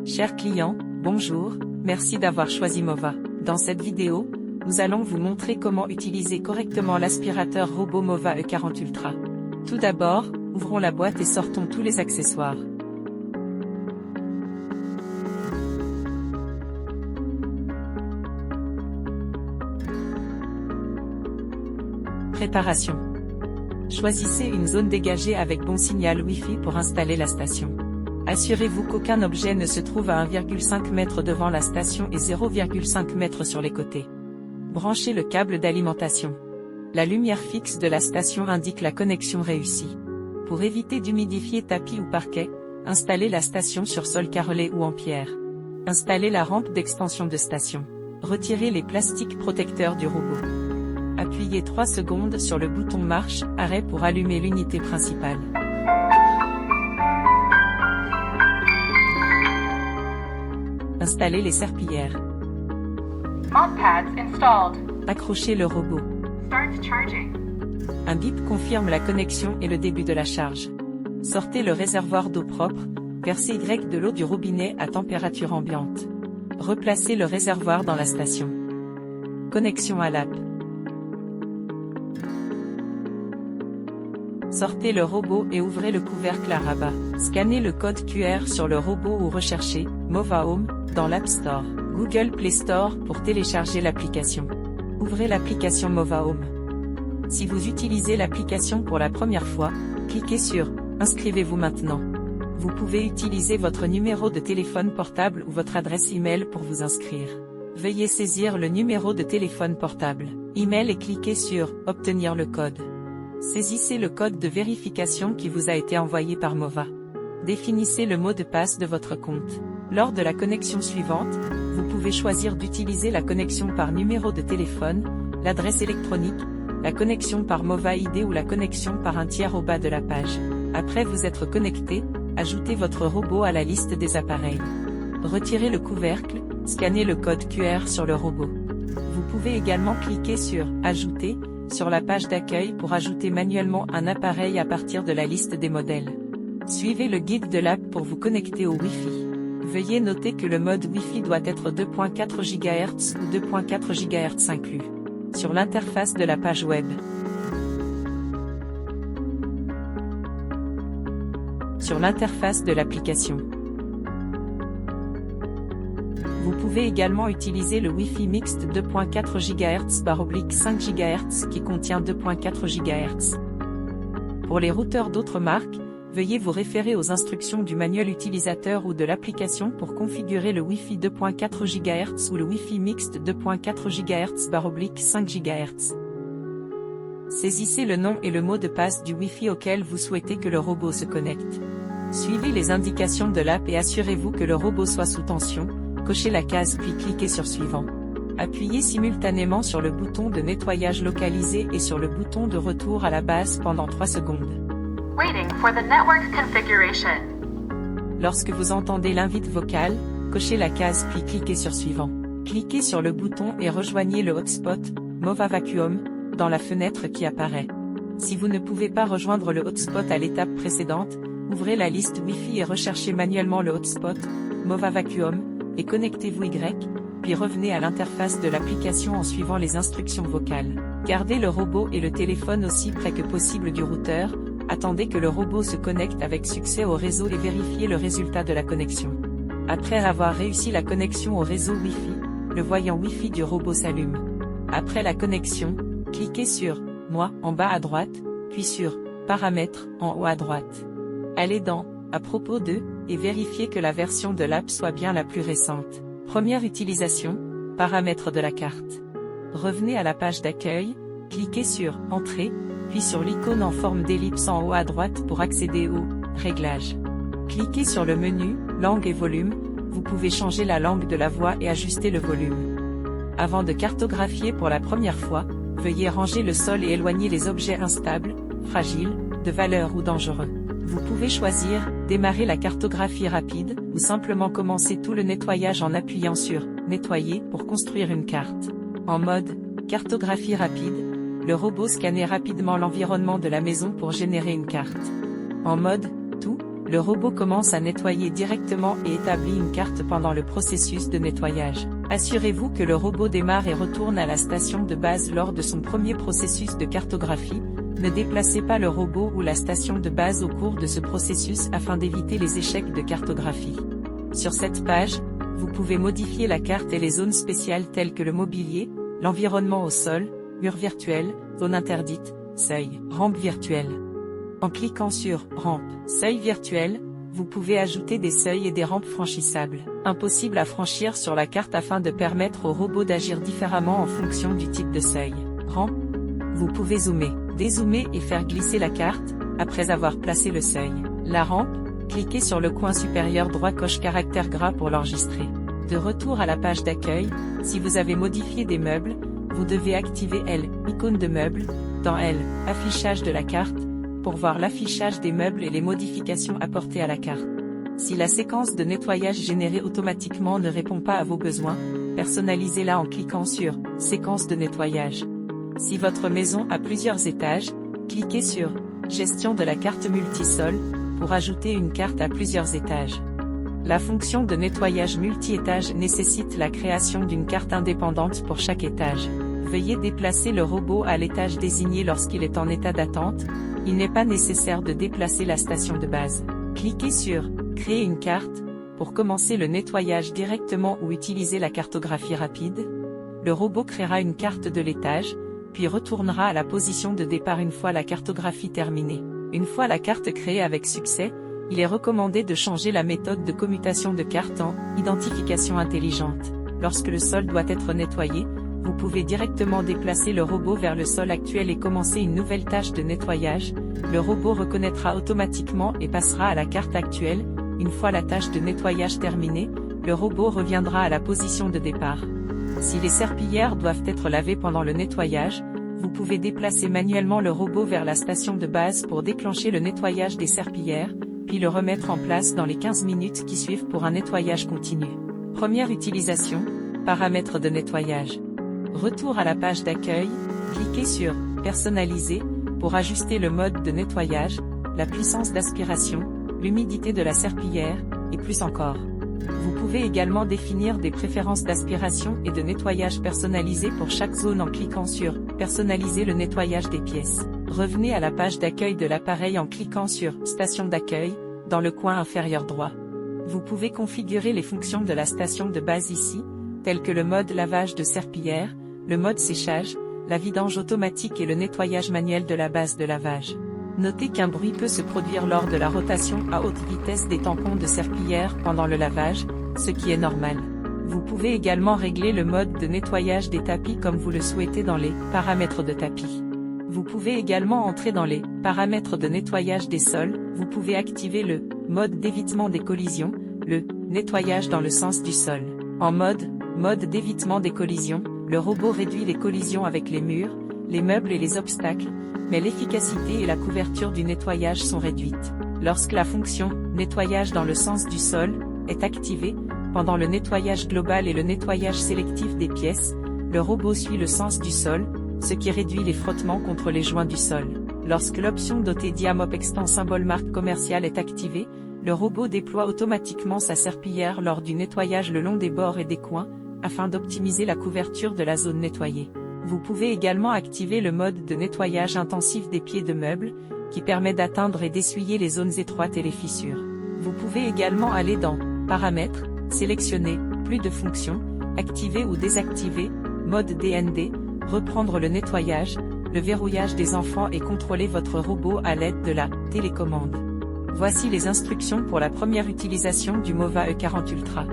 Chers clients, bonjour, merci d'avoir choisi Mova. Dans cette vidéo, nous allons vous montrer comment utiliser correctement l'aspirateur robot Mova E40 Ultra. Tout d'abord, ouvrons la boîte et sortons tous les accessoires. Préparation. Choisissez une zone dégagée avec bon signal Wi-Fi pour installer la station. Assurez-vous qu'aucun objet ne se trouve à 1,5 m devant la station et 0,5 m sur les côtés. Branchez le câble d'alimentation. La lumière fixe de la station indique la connexion réussie. Pour éviter d'humidifier tapis ou parquet, installez la station sur sol carrelé ou en pierre. Installez la rampe d'extension de station. Retirez les plastiques protecteurs du robot. Appuyez 3 secondes sur le bouton marche, arrêt pour allumer l'unité principale. Installez les serpillières. Mod pads installed. Accrochez le robot. Start charging. Un bip confirme la connexion et le début de la charge. Sortez le réservoir d'eau propre, versez de l'eau du robinet à température ambiante. Replacez le réservoir dans la station. Connexion à l'app. Sortez le robot et ouvrez le couvercle à rabat. Scannez le code QR sur le robot ou recherchez Mova Home dans l'App Store, Google Play Store pour télécharger l'application. Ouvrez l'application Mova Home. Si vous utilisez l'application pour la première fois, cliquez sur « Inscrivez-vous maintenant ». Vous pouvez utiliser votre numéro de téléphone portable ou votre adresse email pour vous inscrire. Veuillez saisir le numéro de téléphone portable, email et cliquez sur « Obtenir le code ». Saisissez le code de vérification qui vous a été envoyé par Mova. Définissez le mot de passe de votre compte. Lors de la connexion suivante, vous pouvez choisir d'utiliser la connexion par numéro de téléphone, l'adresse électronique, la connexion par Mova ID ou la connexion par un tiers au bas de la page. Après vous être connecté, ajoutez votre robot à la liste des appareils. Retirez le couvercle, scannez le code QR sur le robot. Vous pouvez également cliquer sur « Ajouter » sur la page d'accueil pour ajouter manuellement un appareil à partir de la liste des modèles. Suivez le guide de l'app pour vous connecter au Wi-Fi. Veuillez noter que le mode Wi-Fi doit être 2.4 GHz ou 2.4 GHz inclus. Sur l'interface de la page web. Sur l'interface de l'application. Vous pouvez également utiliser le Wi-Fi mixte 2.4 GHz/5 GHz qui contient 2.4 GHz. Pour les routeurs d'autres marques, veuillez vous référer aux instructions du manuel utilisateur ou de l'application pour configurer le Wi-Fi 2.4 GHz ou le Wi-Fi mixte 2.4 GHz/5 GHz. Saisissez le nom et le mot de passe du Wi-Fi auquel vous souhaitez que le robot se connecte. Suivez les indications de l'app et assurez-vous que le robot soit sous tension. Cochez la case puis cliquez sur Suivant. Appuyez simultanément sur le bouton de nettoyage localisé et sur le bouton de retour à la base pendant 3 secondes. Waiting for the network configuration. Lorsque vous entendez l'invite vocale, cochez la case puis cliquez sur Suivant. Cliquez sur le bouton et rejoignez le hotspot, Mova Vacuum, dans la fenêtre qui apparaît. Si vous ne pouvez pas rejoindre le hotspot à l'étape précédente, ouvrez la liste Wi-Fi et recherchez manuellement le hotspot, Mova Vacuum, et connectez-vous puis revenez à l'interface de l'application en suivant les instructions vocales. Gardez le robot et le téléphone aussi près que possible du routeur, attendez que le robot se connecte avec succès au réseau et vérifiez le résultat de la connexion. Après avoir réussi la connexion au réseau Wi-Fi, le voyant Wi-Fi du robot s'allume. Après la connexion, cliquez sur « Moi » en bas à droite, puis sur « Paramètres » en haut à droite. Allez dans « À propos de » et vérifiez que la version de l'app soit bien la plus récente. Première utilisation, paramètres de la carte. Revenez à la page d'accueil, cliquez sur « Entrée », puis sur l'icône en forme d'ellipse en haut à droite pour accéder aux « Réglages ». Cliquez sur le menu « Langue et volume », vous pouvez changer la langue de la voix et ajuster le volume. Avant de cartographier pour la première fois, veuillez ranger le sol et éloigner les objets instables, fragiles, de valeur ou dangereux. Vous pouvez choisir « Démarrer la cartographie rapide » ou simplement commencer tout le nettoyage en appuyant sur « Nettoyer » pour construire une carte. En mode « Cartographie rapide », le robot scannait rapidement l'environnement de la maison pour générer une carte. En mode « Tout », Le robot commence à nettoyer directement et établit une carte pendant le processus de nettoyage. Assurez-vous que le robot démarre et retourne à la station de base lors de son premier processus de cartographie. Ne déplacez pas le robot ou la station de base au cours de ce processus afin d'éviter les échecs de cartographie. Sur cette page, vous pouvez modifier la carte et les zones spéciales telles que le mobilier, l'environnement au sol, mur virtuel, zone interdite, seuil, rampe virtuelle. En cliquant sur « Rampe, seuil virtuel », vous pouvez ajouter des seuils et des rampes franchissables, impossibles à franchir sur la carte afin de permettre au robot d'agir différemment en fonction du type de seuil. Rampe. Vous pouvez zoomer, dézoomer et faire glisser la carte, après avoir placé le seuil. La rampe, cliquez sur le coin supérieur droit coche caractère gras pour l'enregistrer. De retour à la page d'accueil, si vous avez modifié des meubles, vous devez activer L, icône de meuble, dans L, affichage de la carte, pour voir l'affichage des meubles et les modifications apportées à la carte. Si la séquence de nettoyage générée automatiquement ne répond pas à vos besoins, personnalisez-la en cliquant sur « Séquence de nettoyage ». Si votre maison a plusieurs étages, cliquez sur « Gestion de la carte multisol » pour ajouter une carte à plusieurs étages. La fonction de nettoyage multi-étage nécessite la création d'une carte indépendante pour chaque étage. Veuillez déplacer le robot à l'étage désigné lorsqu'il est en état d'attente. Il n'est pas nécessaire de déplacer la station de base. Cliquez sur « Créer une carte » pour commencer le nettoyage directement ou utiliser la cartographie rapide. Le robot créera une carte de l'étage, puis retournera à la position de départ une fois la cartographie terminée. Une fois la carte créée avec succès, il est recommandé de changer la méthode de commutation de carte en « Identification intelligente ». Lorsque le sol doit être nettoyé, vous pouvez directement déplacer le robot vers le sol actuel et commencer une nouvelle tâche de nettoyage. Le robot reconnaîtra automatiquement et passera à la carte actuelle. Une fois la tâche de nettoyage terminée, le robot reviendra à la position de départ. Si les serpillières doivent être lavées pendant le nettoyage, vous pouvez déplacer manuellement le robot vers la station de base pour déclencher le nettoyage des serpillières, puis le remettre en place dans les 15 minutes qui suivent pour un nettoyage continu. Première utilisation, paramètres de nettoyage. Retour à la page d'accueil, cliquez sur « Personnaliser » pour ajuster le mode de nettoyage, la puissance d'aspiration, l'humidité de la serpillière, et plus encore. Vous pouvez également définir des préférences d'aspiration et de nettoyage personnalisées pour chaque zone en cliquant sur « Personnaliser le nettoyage des pièces ». Revenez à la page d'accueil de l'appareil en cliquant sur « Station d'accueil » dans le coin inférieur droit. Vous pouvez configurer les fonctions de la station de base ici, tels que le mode lavage de serpillière, le mode séchage, la vidange automatique et le nettoyage manuel de la base de lavage. Notez qu'un bruit peut se produire lors de la rotation à haute vitesse des tampons de serpillière pendant le lavage, ce qui est normal. Vous pouvez également régler le mode de nettoyage des tapis comme vous le souhaitez dans les « Paramètres de tapis ». Vous pouvez également entrer dans les « Paramètres de nettoyage des sols ». Vous pouvez activer le « Mode d'évitement des collisions », le « Nettoyage dans le sens du sol ». En mode d'évitement des collisions, le robot réduit les collisions avec les murs, les meubles et les obstacles, mais l'efficacité et la couverture du nettoyage sont réduites. Lorsque la fonction « Nettoyage dans le sens du sol » est activée, pendant le nettoyage global et le nettoyage sélectif des pièces, le robot suit le sens du sol, ce qui réduit les frottements contre les joints du sol. Lorsque l'option dotée Diamop Extend symbole marque commerciale est activée, le robot déploie automatiquement sa serpillière lors du nettoyage le long des bords et des coins, afin d'optimiser la couverture de la zone nettoyée. Vous pouvez également activer le mode de nettoyage intensif des pieds de meubles, qui permet d'atteindre et d'essuyer les zones étroites et les fissures. Vous pouvez également aller dans « Paramètres », sélectionner « Plus de fonctions », activer ou désactiver « Mode DND », reprendre le nettoyage, le verrouillage des enfants et contrôler votre robot à l'aide de la télécommande. Voici les instructions pour la première utilisation du Mova E40 Ultra.